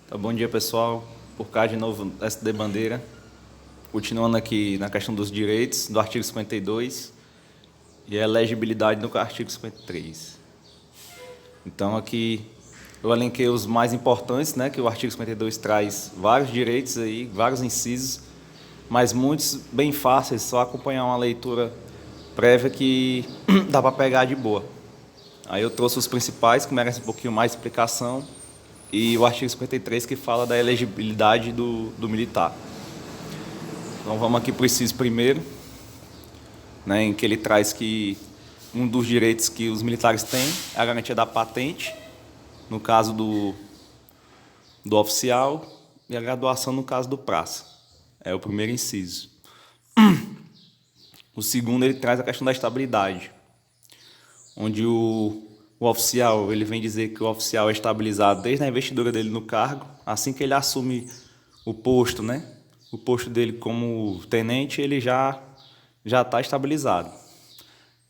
Tá, bom dia, pessoal. Por cá de novo, SD Bandeira. Continuando aqui na questão dos direitos do artigo 52 e a elegibilidade do artigo 53. Então, aqui eu elenquei os mais importantes, né, que o artigo 52 traz vários direitos aí, vários incisos, mas muitos bem fáceis, só acompanhar uma leitura prévia que dá para pegar de boa. Aí eu trouxe os principais, que merecem um pouquinho mais de explicação, e o artigo 53, que fala da elegibilidade do militar. Então vamos aqui para o inciso primeiro, né, em que ele traz que um dos direitos que os militares têm é a garantia da patente, no caso do oficial, e a graduação no caso do praça. É o primeiro inciso. O segundo, ele traz a questão da estabilidade, onde o oficial, ele vem dizer que o oficial é estabilizado desde a investidura dele no cargo, assim que ele assume o posto, né? O posto dele como tenente, ele já está estabilizado.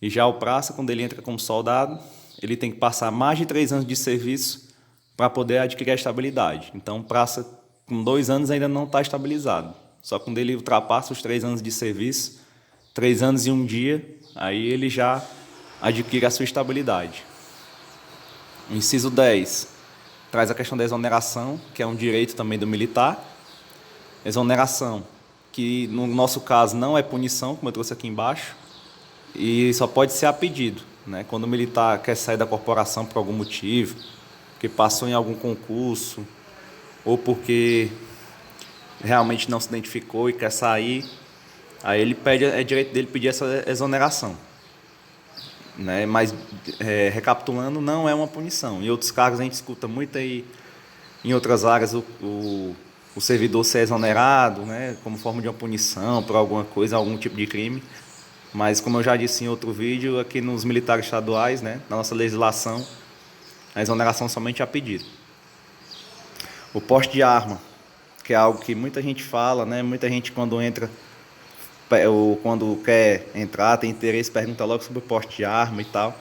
E já o praça, quando ele entra como soldado, ele tem que passar mais de 3 anos de serviço para poder adquirir a estabilidade. Então, o praça, com 2 anos, ainda não está estabilizado. Só quando ele ultrapassa os 3 anos de serviço, 3 anos e 1 dia, aí ele já adquire a sua estabilidade. O inciso 10 traz a questão da exoneração, que é um direito também do militar. Exoneração, que no nosso caso não é punição, como eu trouxe aqui embaixo, e só pode ser a pedido, né? Quando o militar quer sair da corporação por algum motivo, porque passou em algum concurso, ou porque realmente não se identificou e quer sair, aí ele pede, é direito dele pedir essa exoneração. Né? Mas, recapitulando, não é uma punição. Em outros cargos a gente escuta muito aí, em outras áreas, o servidor ser exonerado, né, como forma de uma punição por alguma coisa, algum tipo de crime. Mas, como eu já disse em outro vídeo, aqui nos militares estaduais, né, na nossa legislação, a exoneração somente é a pedido. O porte de arma, que é algo que muita gente fala, né, muita gente quando entra, ou quando quer entrar, tem interesse, pergunta logo sobre o porte de arma e tal.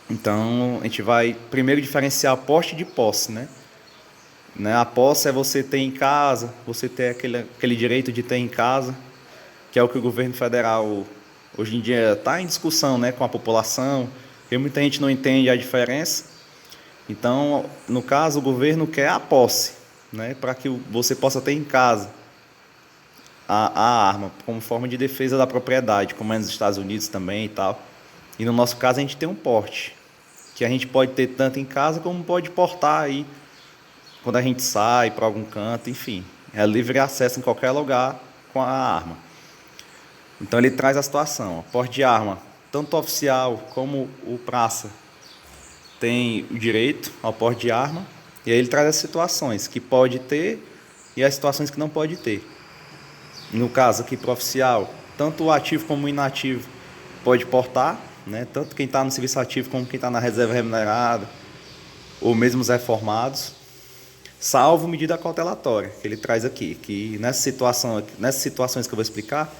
Então, a gente vai primeiro diferenciar porte de posse, né? A posse é você ter em casa, você ter aquele direito de ter em casa, que é o que o governo federal hoje em dia está em discussão, né, com a população, porque muita gente não entende a diferença. Então, no caso, o governo quer a posse, né, para que você possa ter em casa a arma, como forma de defesa da propriedade, como é nos Estados Unidos também e tal. E no nosso caso a gente tem um porte, que a gente pode ter tanto em casa como pode portar aí quando a gente sai para algum canto, enfim. É livre acesso em qualquer lugar com a arma. Então ele traz a situação, porte de arma, tanto o oficial como o praça tem o direito ao porte de arma, e aí ele traz as situações que pode ter e as situações que não pode ter. No caso aqui para o oficial, tanto o ativo como o inativo pode portar, né? Tanto quem está no serviço ativo como quem está na reserva remunerada, ou mesmo os reformados, salvo medida cautelatória, que ele traz aqui, que nessas situações que eu vou explicar,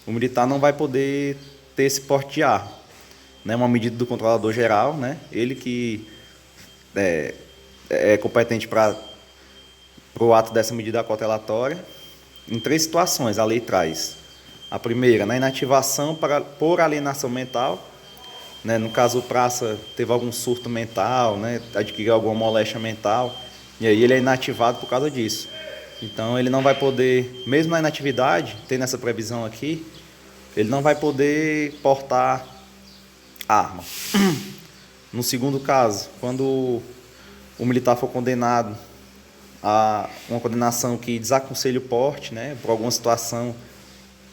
o militar não vai poder ter esse porte de arma. Né? Uma medida do controlador geral, né? Ele que é competente para o ato dessa medida cautelatória. Em 3 situações a lei traz. A primeira, na inativação por alienação mental, né? No caso o praça teve algum surto mental, né? Adquiriu alguma moléstia mental, e aí ele é inativado por causa disso. Então ele não vai poder, mesmo na inatividade, tem nessa previsão aqui, ele não vai poder portar arma. No segundo caso, quando o militar for condenado a uma condenação que desaconselha o porte, né, por alguma situação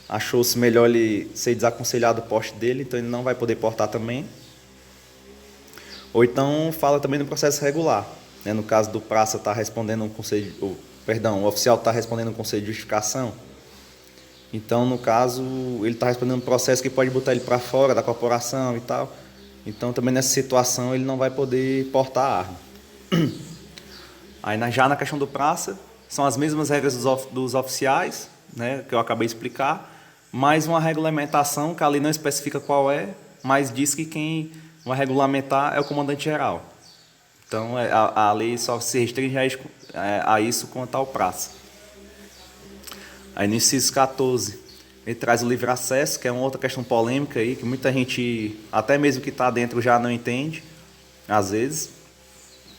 achou-se melhor ele ser desaconselhado o porte dele, então ele não vai poder portar também. Ou então fala também no processo regular, né, no caso do praça estar respondendo o oficial está respondendo um conselho de justificação. Então, no caso, ele está respondendo um processo que pode botar ele para fora da corporação e tal. Então, também nessa situação, ele não vai poder portar arma. Aí, já na questão do praça, são as mesmas regras dos oficiais, né, que eu acabei de explicar, mais uma regulamentação, que a lei não especifica qual é, mas diz que quem vai regulamentar é o comandante-geral. Então, a lei só se restringe a isso quanto ao praça. Aí, no inciso 14, ele traz o livre acesso, que é uma outra questão polêmica aí, que muita gente, até mesmo que está dentro, já não entende, às vezes.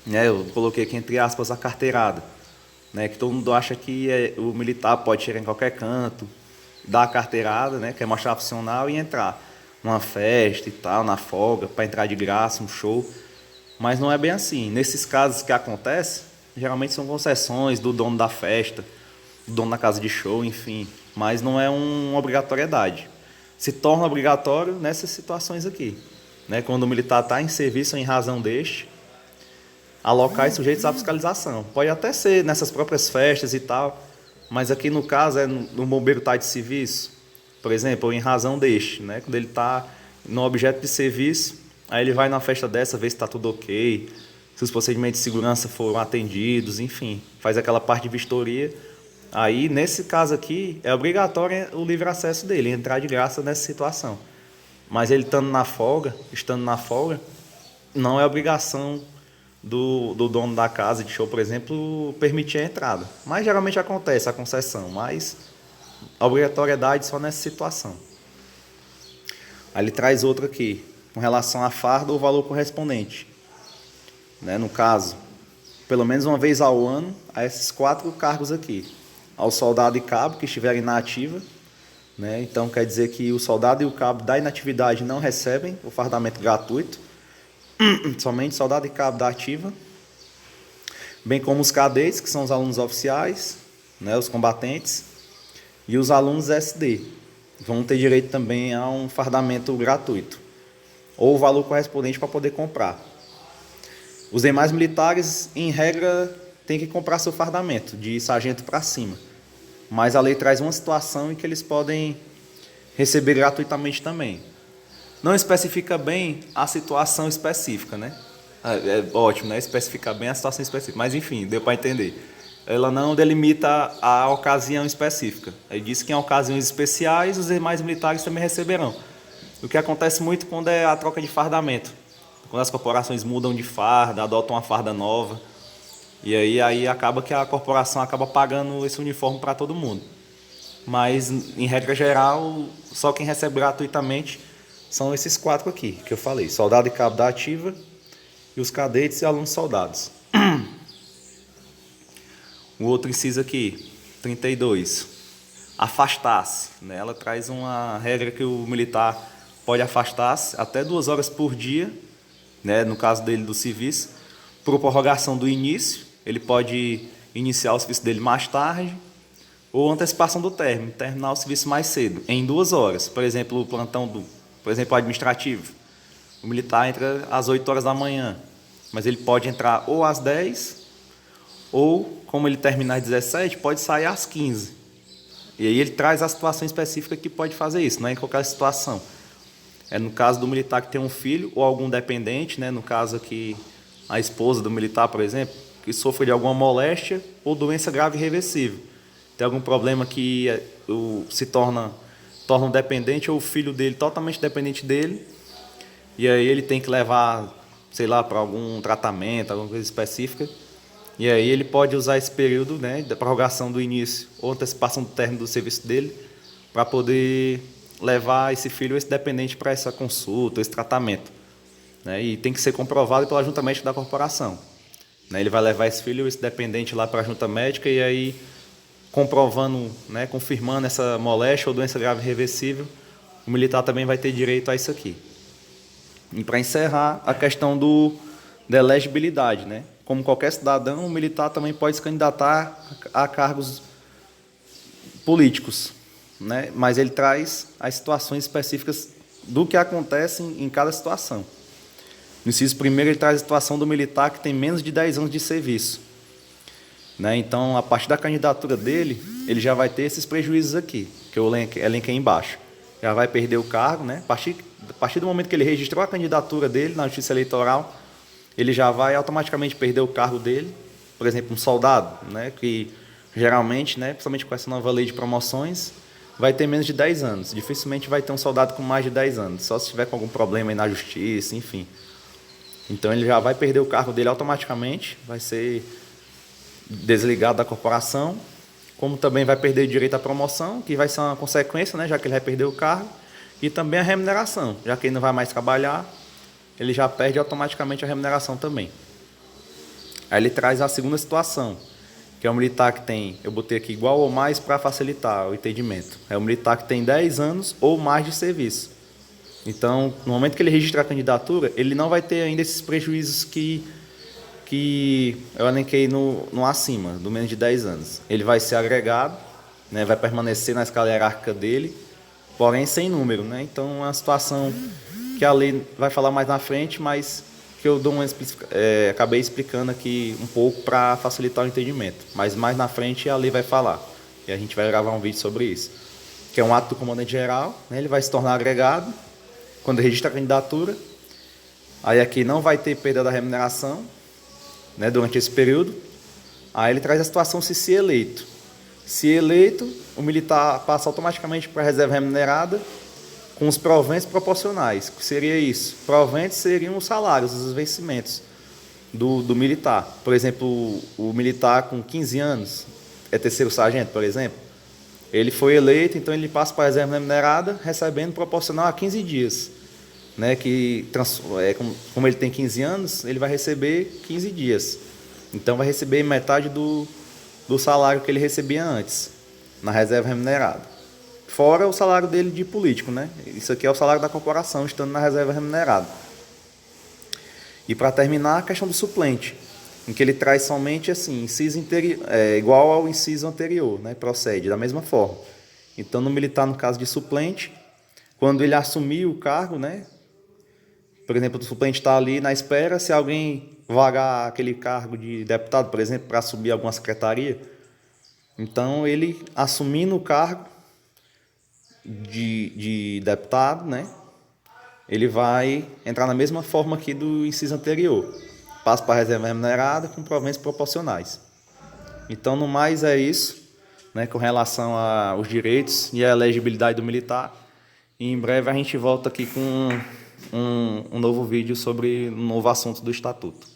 Né, eu coloquei aqui entre aspas a carteirada, né, que todo mundo acha que o militar pode chegar em qualquer canto, dar a carteirada, né, que é mostrar funcional e entrar numa festa e tal, na folga, para entrar de graça, um show. Mas não é bem assim. Nesses casos que acontece, geralmente são concessões do dono da festa, do dono da casa de show, enfim. Mas não é uma obrigatoriedade. Se torna obrigatório nessas situações aqui, né, quando o militar está em serviço em razão deste, a locais sujeitos à fiscalização. Pode até ser nessas próprias festas e tal, mas aqui no caso é no bombeiro está de serviço, por exemplo, ou em razão deste, né? Quando ele está no objeto de serviço, aí ele vai na festa dessa, ver se está tudo ok, se os procedimentos de segurança foram atendidos, enfim, faz aquela parte de vistoria. Aí, nesse caso aqui, é obrigatório o livre acesso dele, entrar de graça nessa situação. Mas ele estando na folga, não é obrigação do dono da casa de show, por exemplo, permitir a entrada. Mas geralmente acontece a concessão, mas a obrigatoriedade só nessa situação. Aí ele traz outro aqui, com relação à farda ou valor correspondente. Né? No caso, pelo menos uma vez ao ano, a esses 4 cargos aqui. Ao soldado e cabo que estiverem na ativa, né? Então quer dizer que o soldado e o cabo da inatividade não recebem o fardamento gratuito, somente soldado e cabo da ativa, bem como os cadetes, que são os alunos oficiais, né, os combatentes, e os alunos SD, vão ter direito também a um fardamento gratuito, ou o valor correspondente para poder comprar. Os demais militares, em regra, têm que comprar seu fardamento, de sargento para cima, mas a lei traz uma situação em que eles podem receber gratuitamente também. Não especifica bem a situação específica, né? É ótimo, né? Especificar bem a situação específica. Mas, enfim, deu para entender. Ela não delimita a ocasião específica. Ele diz que em ocasiões especiais, os demais militares também receberão. O que acontece muito quando é a troca de fardamento. Quando as corporações mudam de farda, adotam uma farda nova. E aí acaba que a corporação acaba pagando esse uniforme para todo mundo. Mas, em regra geral, só quem recebe gratuitamente são esses 4 aqui, que eu falei. Soldado e cabo da ativa, e os cadetes e alunos soldados. O outro inciso aqui, 32. Afastar-se. Né? Ela traz uma regra que o militar pode afastar-se até 2 horas por dia, né? No caso dele do serviço, por prorrogação do início. Ele pode iniciar o serviço dele mais tarde, ou antecipação do término, terminar o serviço mais cedo, em 2 horas. Por exemplo, o plantão administrativo. O militar entra às 8 horas da manhã, mas ele pode entrar ou às 10, ou, como ele termina às 17, pode sair às 15. E aí ele traz a situação específica que pode fazer isso, não é em qualquer situação. É no caso do militar que tem um filho ou algum dependente, né? No caso aqui, a esposa do militar, por exemplo, que sofre de alguma moléstia ou doença grave e irreversível. Tem algum problema que se torna um dependente ou o filho dele totalmente dependente dele, e aí ele tem que levar, sei lá, para algum tratamento, alguma coisa específica, e aí ele pode usar esse período, né, da prorrogação do início ou antecipação do término do serviço dele para poder levar esse filho, esse dependente, para essa consulta, esse tratamento, né, e tem que ser comprovado pela junta médica da corporação, né. Ele vai levar esse filho, esse dependente lá para a junta médica, e aí comprovando, né, confirmando essa moléstia ou doença grave irreversível, o militar também vai ter direito a isso aqui. E para encerrar, a questão da elegibilidade, né? Como qualquer cidadão, o militar também pode se candidatar a cargos políticos, né? Mas ele traz as situações específicas do que acontece em cada situação. No inciso primeiro, ele traz a situação do militar que tem menos de 10 anos de serviço. Né? Então, a partir da candidatura dele, ele já vai ter esses prejuízos aqui, que eu elenquei embaixo. Já vai perder o cargo, né? A partir do momento que ele registrou a candidatura dele na Justiça Eleitoral, ele já vai automaticamente perder o cargo dele. Por exemplo, um soldado, né? Que geralmente, né, principalmente com essa nova lei de promoções, vai ter menos de 10 anos. Dificilmente vai ter um soldado com mais de 10 anos, só se tiver com algum problema aí na justiça, enfim. Então ele já vai perder o cargo dele automaticamente, vai ser desligado da corporação, como também vai perder o direito à promoção, que vai ser uma consequência, né, já que ele vai perder o cargo, e também a remuneração, já que ele não vai mais trabalhar, ele já perde automaticamente a remuneração também. Aí ele traz a segunda situação, que é um militar que tem, eu botei aqui igual ou mais para facilitar o entendimento, é um militar que tem 10 anos ou mais de serviço. Então, no momento que ele registra a candidatura, ele não vai ter ainda esses prejuízos que eu elenquei no acima, do menos de 10 anos. Ele vai ser agregado, né, vai permanecer na escala hierárquica dele, porém sem número, né? Então, é uma situação que a lei vai falar mais na frente, mas que eu acabei explicando aqui um pouco para facilitar o entendimento. Mas mais na frente a lei vai falar, e a gente vai gravar um vídeo sobre isso. Que é um ato do comandante geral, né? Ele vai se tornar agregado quando registra a candidatura. Aí aqui não vai ter perda da remuneração, né, durante esse período. Aí ele traz a situação se eleito. Se eleito, o militar passa automaticamente para a reserva remunerada com os proventos proporcionais. O que seria isso? Proventos seriam os salários, os vencimentos do militar. Por exemplo, o militar com 15 anos, é terceiro sargento, por exemplo, ele foi eleito, então ele passa para a reserva remunerada recebendo proporcional a 15 dias. Né, como ele tem 15 anos, ele vai receber 15 dias. Então vai receber metade do salário que ele recebia antes, na reserva remunerada. Fora o salário dele de político, né? Isso aqui é o salário da corporação, estando na reserva remunerada. E para terminar, a questão do suplente, em que ele traz somente assim, inciso igual ao inciso anterior, né? Procede da mesma forma. Então, no militar, no caso de suplente, quando ele assumir o cargo, né? Por exemplo, o suplente está ali na espera, se alguém vagar aquele cargo de deputado, por exemplo, para subir alguma secretaria, então ele assumindo o cargo de deputado, né, ele vai entrar na mesma forma aqui do inciso anterior, passa para a reserva remunerada com proventos proporcionais. Então, no mais é isso, né, com relação aos direitos e a elegibilidade do militar. E em breve a gente volta aqui com um novo vídeo sobre um novo assunto do Estatuto.